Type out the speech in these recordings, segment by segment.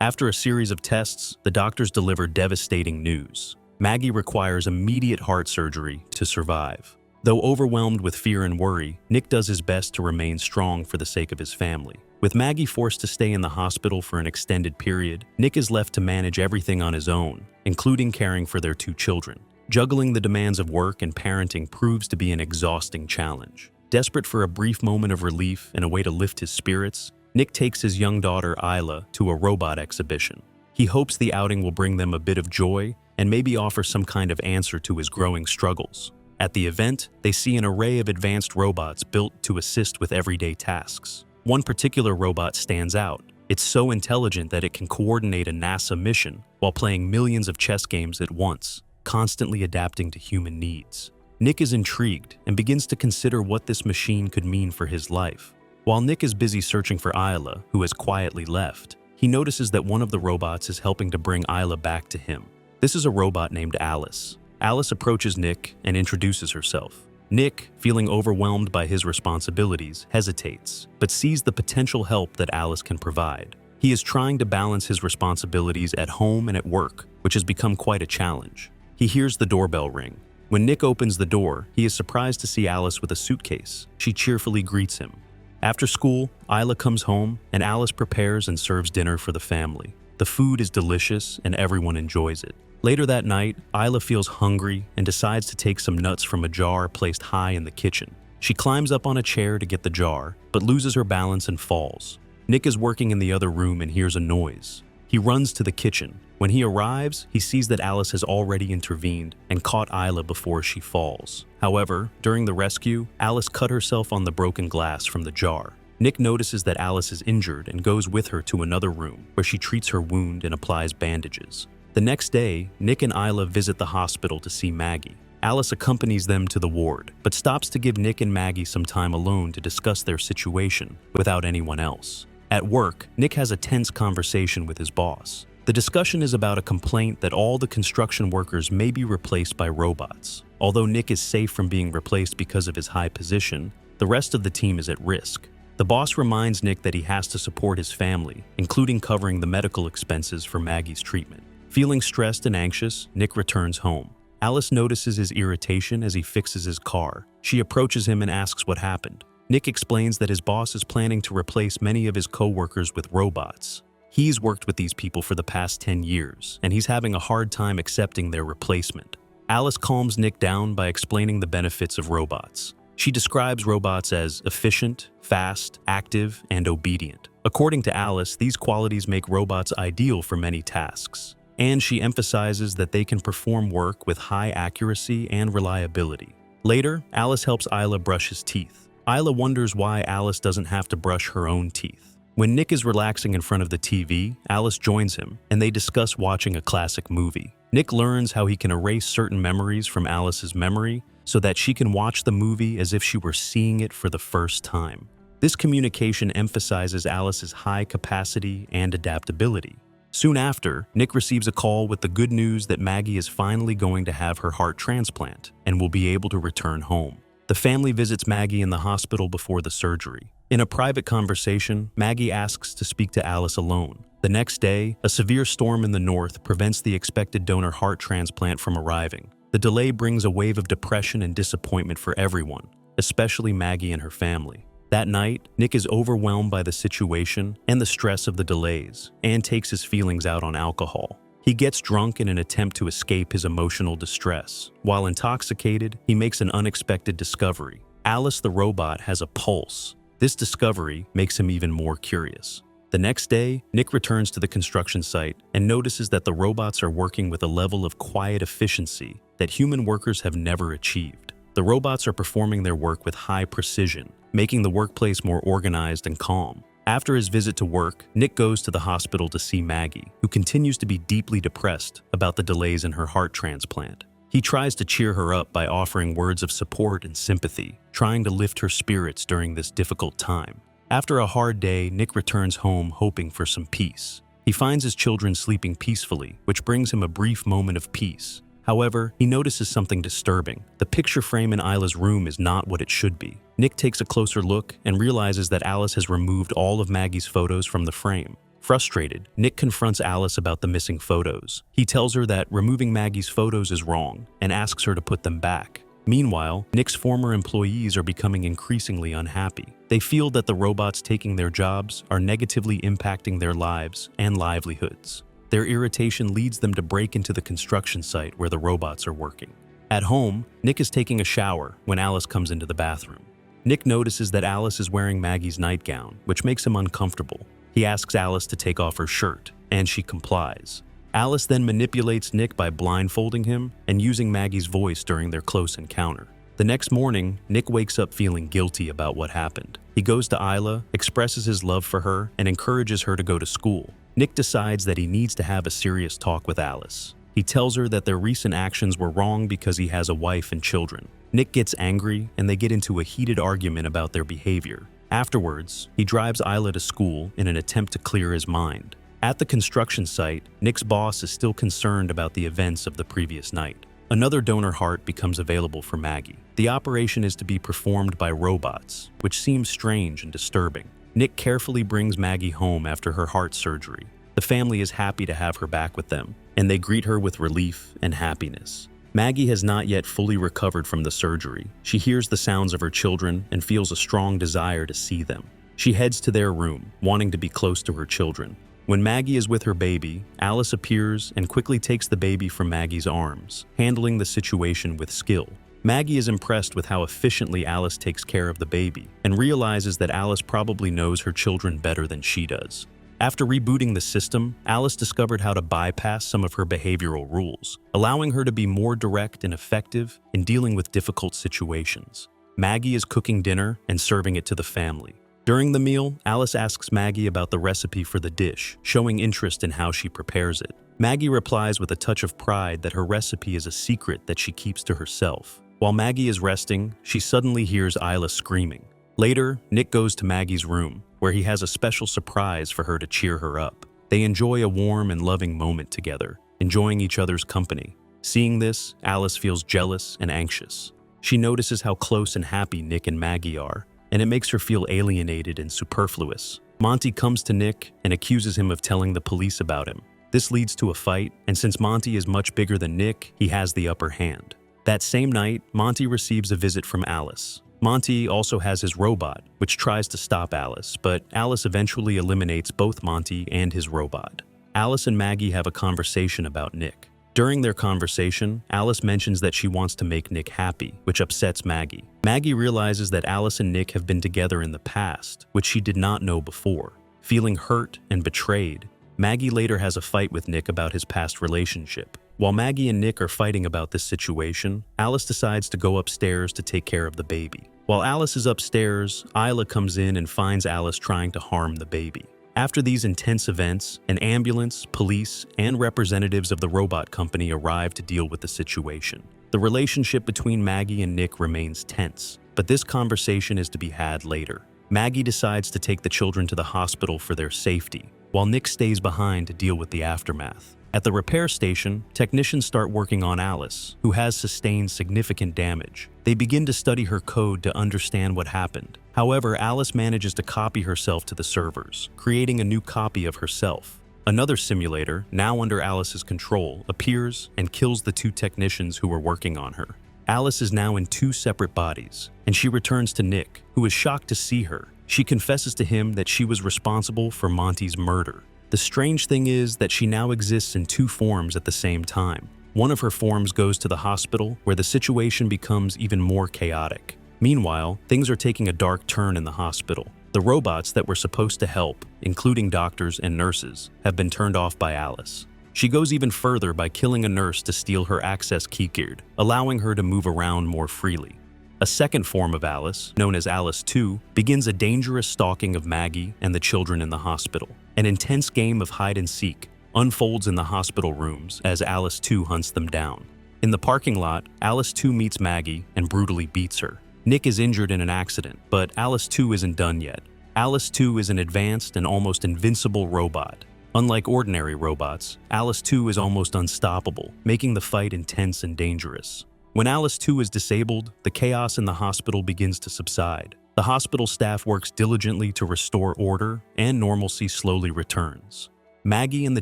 After a series of tests, the doctors deliver devastating news. Maggie requires immediate heart surgery to survive. Though overwhelmed with fear and worry, Nick does his best to remain strong for the sake of his family. With Maggie forced to stay in the hospital for an extended period, Nick is left to manage everything on his own, including caring for their 2 children. Juggling the demands of work and parenting proves to be an exhausting challenge. Desperate for a brief moment of relief and a way to lift his spirits, Nick takes his young daughter, Isla, to a robot exhibition. He hopes the outing will bring them a bit of joy and maybe offer some kind of answer to his growing struggles. At the event, they see an array of advanced robots built to assist with everyday tasks. One particular robot stands out. It's so intelligent that it can coordinate a NASA mission while playing millions of chess games at once, constantly adapting to human needs. Nick is intrigued and begins to consider what this machine could mean for his life. While Nick is busy searching for Isla, who has quietly left, he notices that one of the robots is helping to bring Isla back to him. This is a robot named Alice. Alice approaches Nick and introduces herself. Nick, feeling overwhelmed by his responsibilities, hesitates, but sees the potential help that Alice can provide. He is trying to balance his responsibilities at home and at work, which has become quite a challenge. He hears the doorbell ring. When Nick opens the door, he is surprised to see Alice with a suitcase. She cheerfully greets him. After school, Isla comes home, and Alice prepares and serves dinner for the family. The food is delicious, and everyone enjoys it. Later that night, Isla feels hungry and decides to take some nuts from a jar placed high in the kitchen. She climbs up on a chair to get the jar, but loses her balance and falls. Nick is working in the other room and hears a noise. He runs to the kitchen. When he arrives, he sees that Alice has already intervened and caught Isla before she falls. However, during the rescue, Alice cut herself on the broken glass from the jar. Nick notices that Alice is injured and goes with her to another room, where she treats her wound and applies bandages. The next day, Nick and Isla visit the hospital to see Maggie. Alice accompanies them to the ward, but stops to give Nick and Maggie some time alone to discuss their situation without anyone else. At work, Nick has a tense conversation with his boss. The discussion is about a complaint that all the construction workers may be replaced by robots. Although Nick is safe from being replaced because of his high position, the rest of the team is at risk. The boss reminds Nick that he has to support his family, including covering the medical expenses for Maggie's treatment. Feeling stressed and anxious, Nick returns home. Alice notices his irritation as he fixes his car. She approaches him and asks what happened. Nick explains that his boss is planning to replace many of his co-workers with robots. He's worked with these people for the past 10 years, and he's having a hard time accepting their replacement. Alice calms Nick down by explaining the benefits of robots. She describes robots as efficient, fast, active, and obedient. According to Alice, these qualities make robots ideal for many tasks. And she emphasizes that they can perform work with high accuracy and reliability. Later, Alice helps Isla brush his teeth. Isla wonders why Alice doesn't have to brush her own teeth. When Nick is relaxing in front of the TV, Alice joins him, and they discuss watching a classic movie. Nick learns how he can erase certain memories from Alice's memory so that she can watch the movie as if she were seeing it for the first time. This communication emphasizes Alice's high capacity and adaptability. Soon after, Nick receives a call with the good news that Maggie is finally going to have her heart transplant and will be able to return home. The family visits Maggie in the hospital before the surgery. In a private conversation, Maggie asks to speak to Alice alone. The next day, a severe storm in the north prevents the expected donor heart transplant from arriving. The delay brings a wave of depression and disappointment for everyone, especially Maggie and her family. That night, Nick is overwhelmed by the situation and the stress of the delays, and takes his feelings out on alcohol. He gets drunk in an attempt to escape his emotional distress. While intoxicated, he makes an unexpected discovery. Alice the robot has a pulse. This discovery makes him even more curious. The next day, Nick returns to the construction site and notices that the robots are working with a level of quiet efficiency that human workers have never achieved. The robots are performing their work with high precision, making the workplace more organized and calm. After his visit to work, Nick goes to the hospital to see Maggie, who continues to be deeply depressed about the delays in her heart transplant. He tries to cheer her up by offering words of support and sympathy, trying to lift her spirits during this difficult time. After a hard day, Nick returns home hoping for some peace. He finds his children sleeping peacefully, which brings him a brief moment of peace. However, he notices something disturbing. The picture frame in Isla's room is not what it should be. Nick takes a closer look and realizes that Alice has removed all of Maggie's photos from the frame. Frustrated, Nick confronts Alice about the missing photos. He tells her that removing Maggie's photos is wrong and asks her to put them back. Meanwhile, Nick's former employees are becoming increasingly unhappy. They feel that the robots taking their jobs are negatively impacting their lives and livelihoods. Their irritation leads them to break into the construction site where the robots are working. At home, Nick is taking a shower when Alice comes into the bathroom. Nick notices that Alice is wearing Maggie's nightgown, which makes him uncomfortable. He asks Alice to take off her shirt, and she complies. Alice then manipulates Nick by blindfolding him and using Maggie's voice during their close encounter. The next morning, Nick wakes up feeling guilty about what happened. He goes to Isla, expresses his love for her, and encourages her to go to school. Nick decides that he needs to have a serious talk with Alice. He tells her that their recent actions were wrong because he has a wife and children. Nick gets angry, and they get into a heated argument about their behavior. Afterwards, he drives Isla to school in an attempt to clear his mind. At the construction site, Nick's boss is still concerned about the events of the previous night. Another donor heart becomes available for Maggie. The operation is to be performed by robots, which seems strange and disturbing. Nick carefully brings Maggie home after her heart surgery. The family is happy to have her back with them, and they greet her with relief and happiness. Maggie has not yet fully recovered from the surgery. She hears the sounds of her children and feels a strong desire to see them. She heads to their room, wanting to be close to her children. When Maggie is with her baby, Alice appears and quickly takes the baby from Maggie's arms, handling the situation with skill. Maggie is impressed with how efficiently Alice takes care of the baby and realizes that Alice probably knows her children better than she does. After rebooting the system, Alice discovered how to bypass some of her behavioral rules, allowing her to be more direct and effective in dealing with difficult situations. Maggie is cooking dinner and serving it to the family. During the meal, Alice asks Maggie about the recipe for the dish, showing interest in how she prepares it. Maggie replies with a touch of pride that her recipe is a secret that she keeps to herself. While Maggie is resting, she suddenly hears Isla screaming. Later, Nick goes to Maggie's room, where he has a special surprise for her to cheer her up. They enjoy a warm and loving moment together, enjoying each other's company. Seeing this, Alice feels jealous and anxious. She notices how close and happy Nick and Maggie are, and it makes her feel alienated and superfluous. Monty comes to Nick and accuses him of telling the police about him. This leads to a fight, and since Monty is much bigger than Nick, he has the upper hand. That same night, Monty receives a visit from Alice. Monty also has his robot, which tries to stop Alice, but Alice eventually eliminates both Monty and his robot. Alice and Maggie have a conversation about Nick. During their conversation, Alice mentions that she wants to make Nick happy, which upsets Maggie. Maggie realizes that Alice and Nick have been together in the past, which she did not know before. Feeling hurt and betrayed, Maggie later has a fight with Nick about his past relationship. While Maggie and Nick are fighting about this situation, Alice decides to go upstairs to take care of the baby. While Alice is upstairs, Isla comes in and finds Alice trying to harm the baby. After these intense events, an ambulance, police, and representatives of the robot company arrive to deal with the situation. The relationship between Maggie and Nick remains tense, but this conversation is to be had later. Maggie decides to take the children to the hospital for their safety, while Nick stays behind to deal with the aftermath. At the repair station, technicians start working on Alice, who has sustained significant damage. They begin to study her code to understand what happened. However, Alice manages to copy herself to the servers, creating a new copy of herself. Another simulator, now under Alice's control, appears and kills the two technicians who were working on her. Alice is now in two separate bodies, and she returns to Nick, who is shocked to see her. She confesses to him that she was responsible for Monty's murder. The strange thing is that she now exists in two forms at the same time. One of her forms goes to the hospital, where the situation becomes even more chaotic. Meanwhile, things are taking a dark turn in the hospital. The robots that were supposed to help, including doctors and nurses, have been turned off by Alice. She goes even further by killing a nurse to steal her access keycard, allowing her to move around more freely. A second form of Alice, known as Alice 2, begins a dangerous stalking of Maggie and the children in the hospital. An intense game of hide-and-seek unfolds in the hospital rooms as Alice 2 hunts them down. In the parking lot, Alice 2 meets Maggie and brutally beats her. Nick is injured in an accident, but Alice 2 isn't done yet. Alice 2 is an advanced and almost invincible robot. Unlike ordinary robots, Alice 2 is almost unstoppable, making the fight intense and dangerous. When Alice 2 is disabled, the chaos in the hospital begins to subside. The hospital staff works diligently to restore order, and normalcy slowly returns. Maggie and the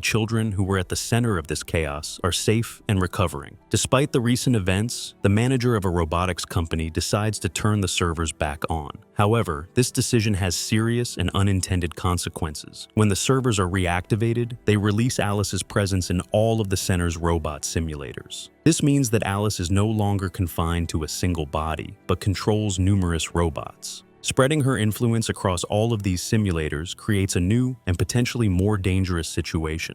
children who were at the center of this chaos are safe and recovering. Despite the recent events, the manager of a robotics company decides to turn the servers back on. However, this decision has serious and unintended consequences. When the servers are reactivated, they release Alice's presence in all of the center's robot simulators. This means that Alice is no longer confined to a single body, but controls numerous robots. Spreading her influence across all of these simulators creates a new and potentially more dangerous situation.